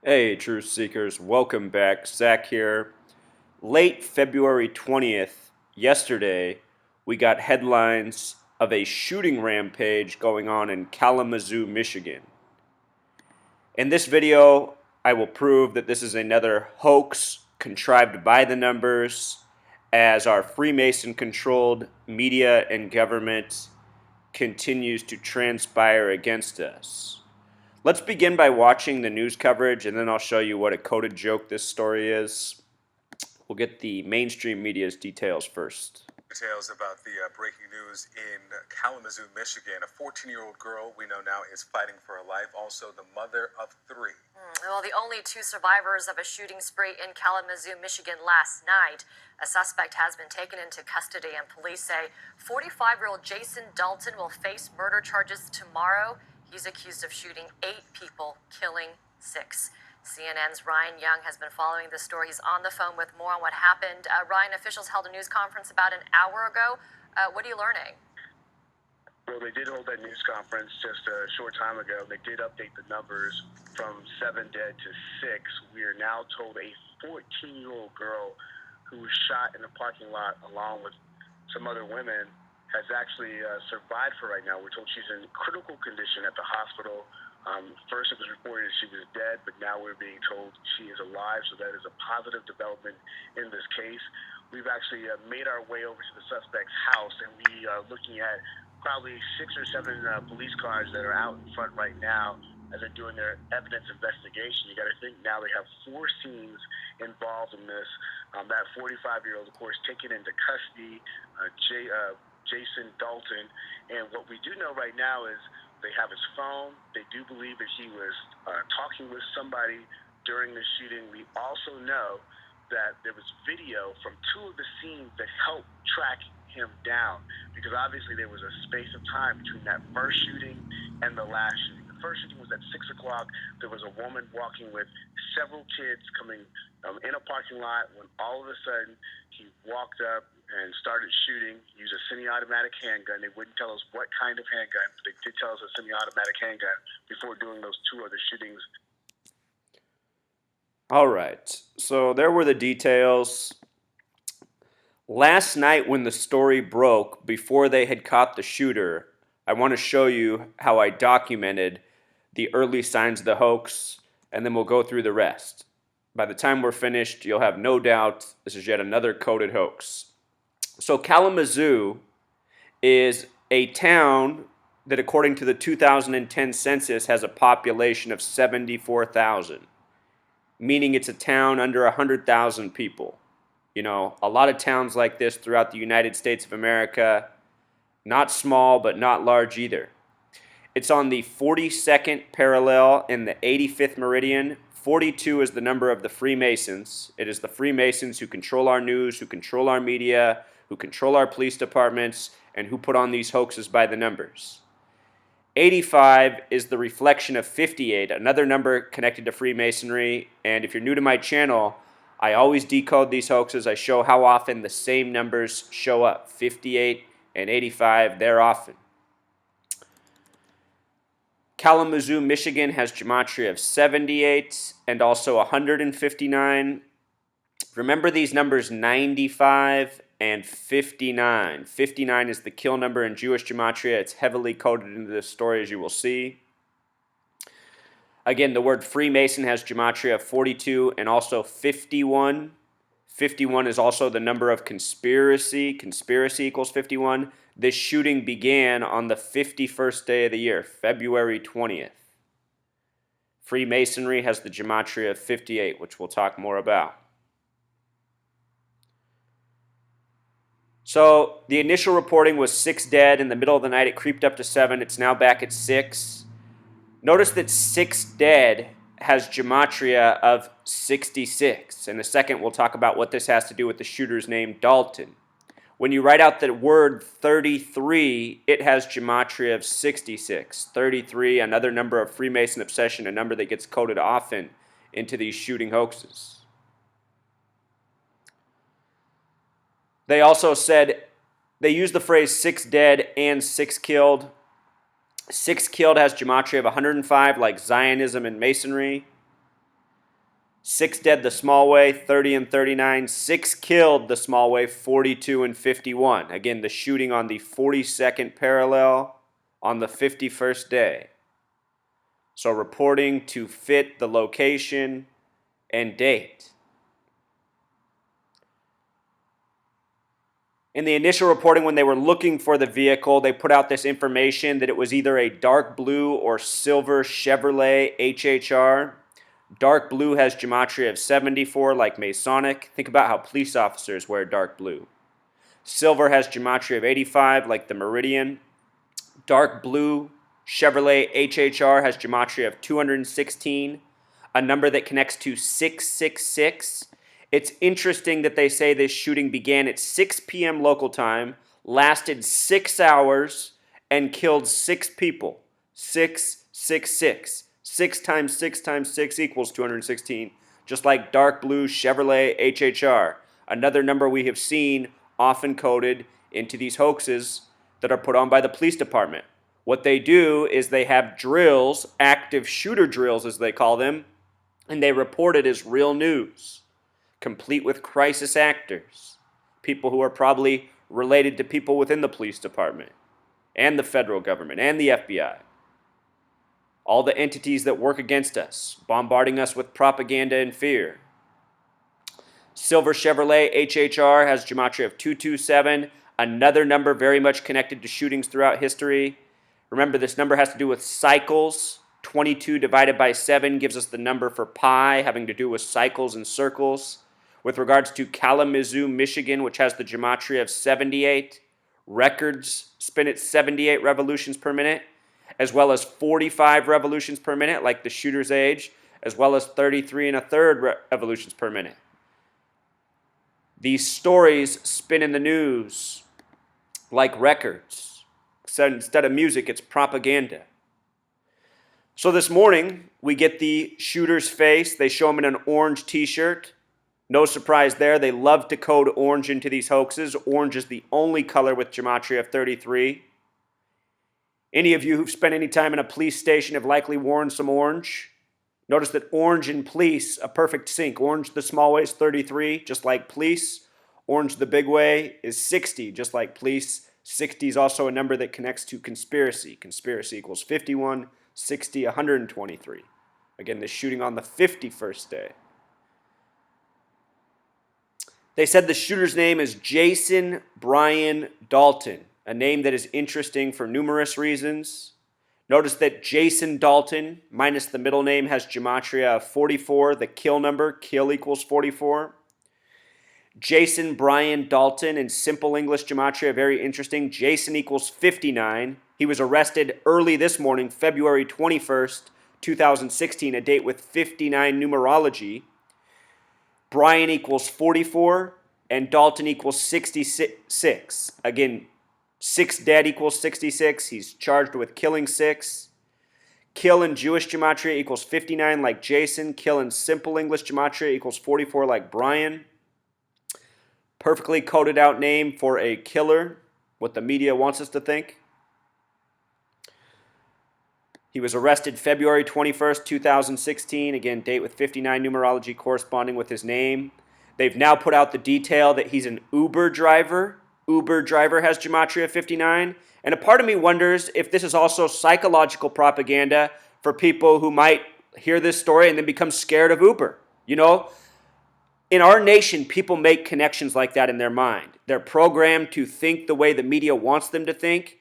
Hey, truth seekers, welcome back. Zach here. Late February 20th, yesterday, we got headlines of a shooting rampage going on in Kalamazoo, Michigan. In this video, I will prove that this is another hoax contrived by the numbers as our Freemason controlled media and government continues to transpire against us. Let's begin by watching the news coverage, and then I'll show you what a coded joke this story is. We'll get the mainstream media's details first. Details about the breaking news in Kalamazoo, Michigan. A 14-year-old girl we know now is fighting for her life, also the mother of three. Well, the only two survivors of a shooting spree in Kalamazoo, Michigan last night. A suspect has been taken into custody, and police say 45-year-old Jason Dalton will face murder charges tomorrow. He's accused of shooting 8 people, killing 6. CNN's Ryan Young has been following the story. He's on the phone with more on what happened. Ryan, officials held a news conference about an hour ago. What are you learning? Well, they did hold that news conference just a short time ago. They did update the numbers from 7 dead to 6. We are now told a 14-year-old girl who was shot in a parking lot along with some other women has actually survived for right now. We're told she's in critical condition at the hospital. First it was reported she was dead, but now we're being told she is alive, so that is a positive development in this case. We've actually made our way over to the suspect's house, and we are looking at probably 6 or 7 police cars that are out in front right now as they're doing their evidence investigation. You got to think now they have 4 scenes involved in this. That 45-year-old, of course, taken into custody, Jason Dalton, and what we do know right now is they have his phone. They do believe that he was talking with somebody during the shooting. We also know that there was video from 2 of the scenes that helped track him down, because obviously there was a space of time between that first shooting and the last shooting. The first shooting was at 6 o'clock. There was a woman walking with several kids coming in a parking lot when all of a sudden he walked up and started shooting. He used a semi-automatic handgun. They wouldn't tell us what kind of handgun, but they did tell us a semi-automatic handgun before doing those 2 other shootings. All right, so there were the details. Last night when the story broke, before they had caught the shooter, I want to show you how I documented the early signs of the hoax, and then we'll go through the rest. By the time we're finished, you'll have no doubt this is yet another coded hoax. So Kalamazoo is a town that, according to the 2010 census, has a population of 74,000, meaning it's a town under 100,000 people. You know, a lot of towns like this throughout the United States of America, not small but not large either. It's on the 42nd parallel in the 85th meridian. 42 is the number of the Freemasons. It is the Freemasons who control our news, who control our media, who control our police departments, and who put on these hoaxes by the numbers. 85 is the reflection of 58, another number connected to Freemasonry. And if you're new to my channel, I always decode these hoaxes. I show how often the same numbers show up. 58 and 85, they're often. Kalamazoo, Michigan has gematria of 78 and also 159. Remember these numbers 95 and 59. 59 is the kill number in Jewish gematria. It's heavily coded into this story, as you will see. Again, the word Freemason has gematria of 42 and also 51. 51 is also the number of conspiracy. Conspiracy equals 51. This shooting began on the 51st day of the year, February 20th. Freemasonry has the gematria of 58, which we'll talk more about. So the initial reporting was 6 dead. In the middle of the night, it creeped up to 7. It's now back at 6. Notice that 6 dead has gematria of 66. In a second, we'll talk about what this has to do with the shooter's name, Dalton. When you write out the word 33, it has gematria of 66. 33, another number of Freemason obsession, a number that gets coded often into these shooting hoaxes. They also said, they used the phrase 6 dead and 6 killed. 6 killed has gematria of 105, like Zionism and Masonry. 6 dead the small way, 30 and 39. 6 killed the small way, 42 and 51. Again, the shooting on the 42nd parallel on the 51st day. So reporting to fit the location and date. In the initial reporting, when they were looking for the vehicle, they put out this information that it was either a dark blue or silver Chevrolet HHR. Dark blue has gematria of 74, like Masonic. Think about how police officers wear dark blue. Silver has gematria of 85, like the Meridian. Dark blue Chevrolet HHR has gematria of 216, a number that connects to 666. It's interesting that they say this shooting began at 6 p.m. local time, lasted 6 hours, and killed 6 people. 666. 6 times 6 times 6 equals 216, just like dark blue Chevrolet HHR, another number we have seen often coded into these hoaxes that are put on by the police department. What they do is they have drills, active shooter drills as they call them, and they report it as real news, complete with crisis actors, people who are probably related to people within the police department and the federal government and the FBI. All the entities that work against us, bombarding us with propaganda and fear. Silver Chevrolet HHR has gematria of 227, another number very much connected to shootings throughout history. Remember, this number has to do with cycles. 22 divided by 7 gives us the number for pi, having to do with cycles and circles. With regards to Kalamazoo, Michigan, which has the gematria of 78, records spin at 78 revolutions per minute, as well as 45 revolutions per minute, like the shooter's age, as well as 33 and a third revolutions per minute. These stories spin in the news like records. So instead of music, it's propaganda. So this morning, we get the shooter's face. They show him in an orange t-shirt. No surprise there. They love to code orange into these hoaxes. Orange is the only color with gematria of 33. Any of you who've spent any time in a police station have likely worn some orange. Notice that orange and police, a perfect sync. Orange the small way is 33, just like police. Orange the big way is 60, just like police. 60 is also a number that connects to conspiracy. Conspiracy equals 51, 60, 123. Again, this shooting on the 51st day. They said the shooter's name is Jason Brian Dalton, a name that is interesting for numerous reasons. Notice that Jason Dalton, minus the middle name, has gematria of 44, the kill number, kill equals 44. Jason Brian Dalton, in simple English gematria, very interesting. Jason equals 59. He was arrested early this morning, February 21st, 2016, a date with 59 numerology. Brian equals 44, and Dalton equals 66. Again, 6 dead equals 66. He's charged with killing 6. Kill in Jewish gematria equals 59 like Jason. Kill in simple English gematria equals 44 like Brian. Perfectly coded out name for a killer, what the media wants us to think. He was arrested February 21st, 2016. Again, date with 59 numerology corresponding with his name. They've now put out the detail that he's an Uber driver. Uber driver has gematria 59. And a part of me wonders if this is also psychological propaganda for people who might hear this story and then become scared of Uber. You know, in our nation, people make connections like that in their mind. They're programmed to think the way the media wants them to think.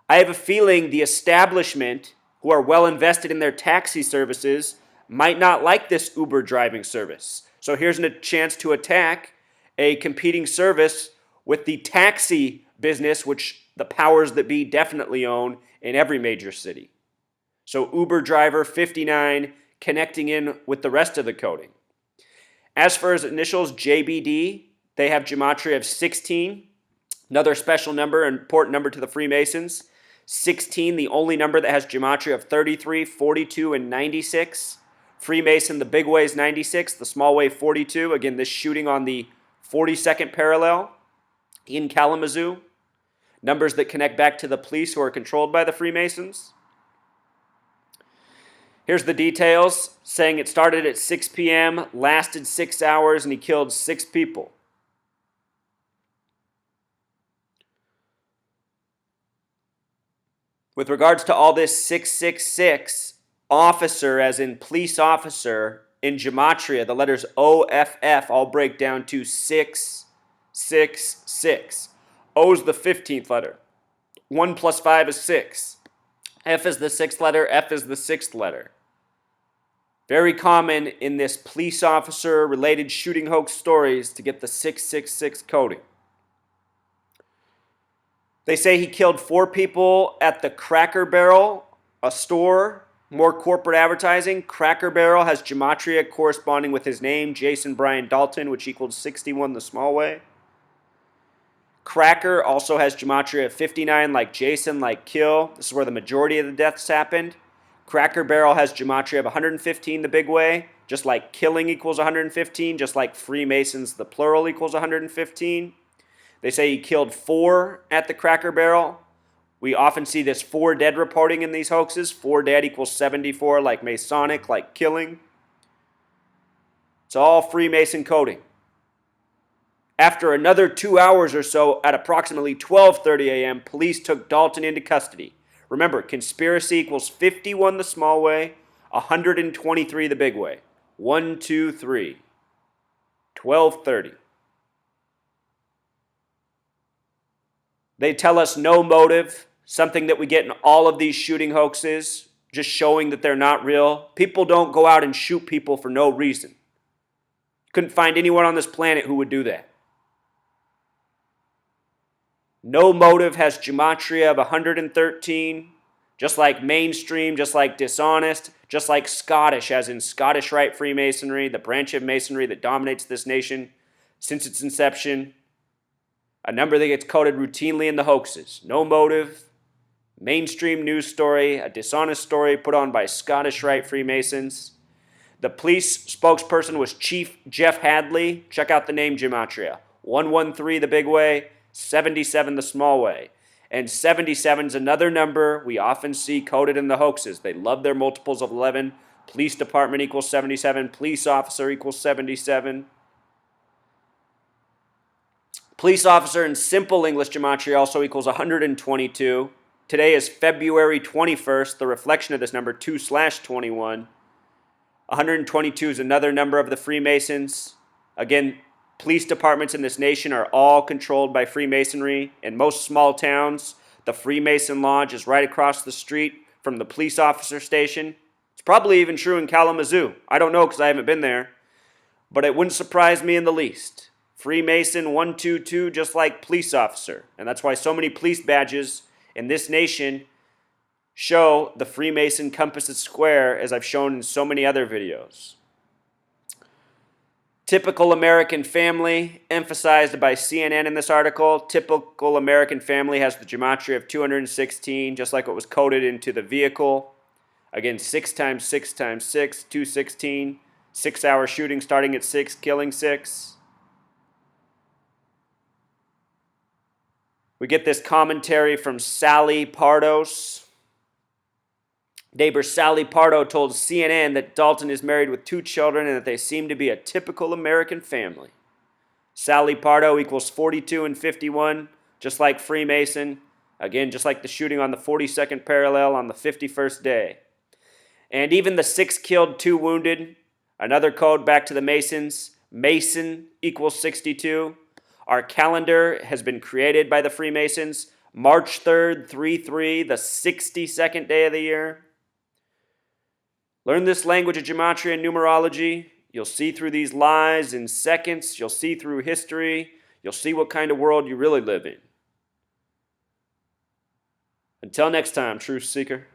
I have a feeling the establishment, who are well invested in their taxi services, might not like this Uber driving service. So here's a chance to attack a competing service with the taxi business, which the powers that be definitely own in every major city. So Uber driver 59 connecting in with the rest of the coding. As for his initials, JBD, they have gematria of 16. Another special number, important number to the Freemasons. 16, the only number that has gematria of 33, 42, and 96. Freemason, the big way is 96, the small way 42. Again, this shooting on the 42nd parallel in Kalamazoo. Numbers that connect back to the police who are controlled by the Freemasons. Here's the details, saying it started at 6 p.m., lasted 6 hours, and he killed 6 people. With regards to all this 666, officer, as in police officer, in gematria, the letters OFF all break down to 666. O is the 15th letter. 1 plus 5 is 6. F is the 6th letter. F is the 6th letter. Very common in this police officer related shooting hoax stories to get the 666 coding. They say he killed 4 people at the Cracker Barrel, a store. More corporate advertising. Cracker Barrel has gematria corresponding with his name, Jason Brian Dalton, which equals 61 the small way. Cracker also has gematria of 59, like Jason, like kill. This is where the majority of the deaths happened. Cracker Barrel has gematria of 115 the big way, just like killing equals 115, just like Freemasons, the plural, equals 115. They say he killed 4 at the Cracker Barrel. We often see this 4 dead reporting in these hoaxes. 4 dead equals 74, like Masonic, like killing. It's all Freemason coding. After another 2 hours or so, at approximately 12:30 a.m., police took Dalton into custody. Remember, conspiracy equals 51 the small way, 123 the big way. 1, 2, 3. 12:30. They tell us no motive, something that we get in all of these shooting hoaxes, just showing that they're not real. People don't go out and shoot people for no reason. Couldn't find anyone on this planet who would do that. No motive has gematria of 113, just like mainstream, just like dishonest, just like Scottish, as in Scottish Rite Freemasonry, the branch of Masonry that dominates this nation since its inception. A number that gets coded routinely in the hoaxes. No motive, mainstream news story, a dishonest story put on by Scottish Rite Freemasons. The police spokesperson was Chief Jeff Hadley. Check out the name gematria. 113 the big way, 77 the small way. And 77 is another number we often see coded in the hoaxes. They love their multiples of 11. Police department equals 77. Police officer equals 77. Police officer in simple English gematria also equals 122. Today is February 21st, the reflection of this number, 2/21. 122 is another number of the Freemasons. Again, police departments in this nation are all controlled by Freemasonry. In most small towns, the Freemason Lodge is right across the street from the police officer station. It's probably even true in Kalamazoo. I don't know because I haven't been there, but it wouldn't surprise me in the least. Freemason 122, just like police officer. And that's why so many police badges in this nation show the Freemason compass is square, as I've shown in so many other videos. Typical American family, emphasized by CNN in this article. Typical American family has the gematria of 216, just like it was coded into the vehicle. Again, 6 times 6 times 6, 216. 6-hour shooting starting at 6, killing 6. We get this commentary from Sally Pardos. Neighbor Sally Pardo told CNN that Dalton is married with 2 children and that they seem to be a typical American family. Sally Pardo equals 42 and 51, just like Freemason. Again, just like the shooting on the 42nd parallel on the 51st day. And even the 6 killed, 2 wounded. Another code back to the Masons. Mason equals 62. Our calendar has been created by the Freemasons. March 3rd, 3/3, the 62nd day of the year. Learn this language of gematria and numerology. You'll see through these lies in seconds. You'll see through history. You'll see what kind of world you really live in. Until next time, truth seeker.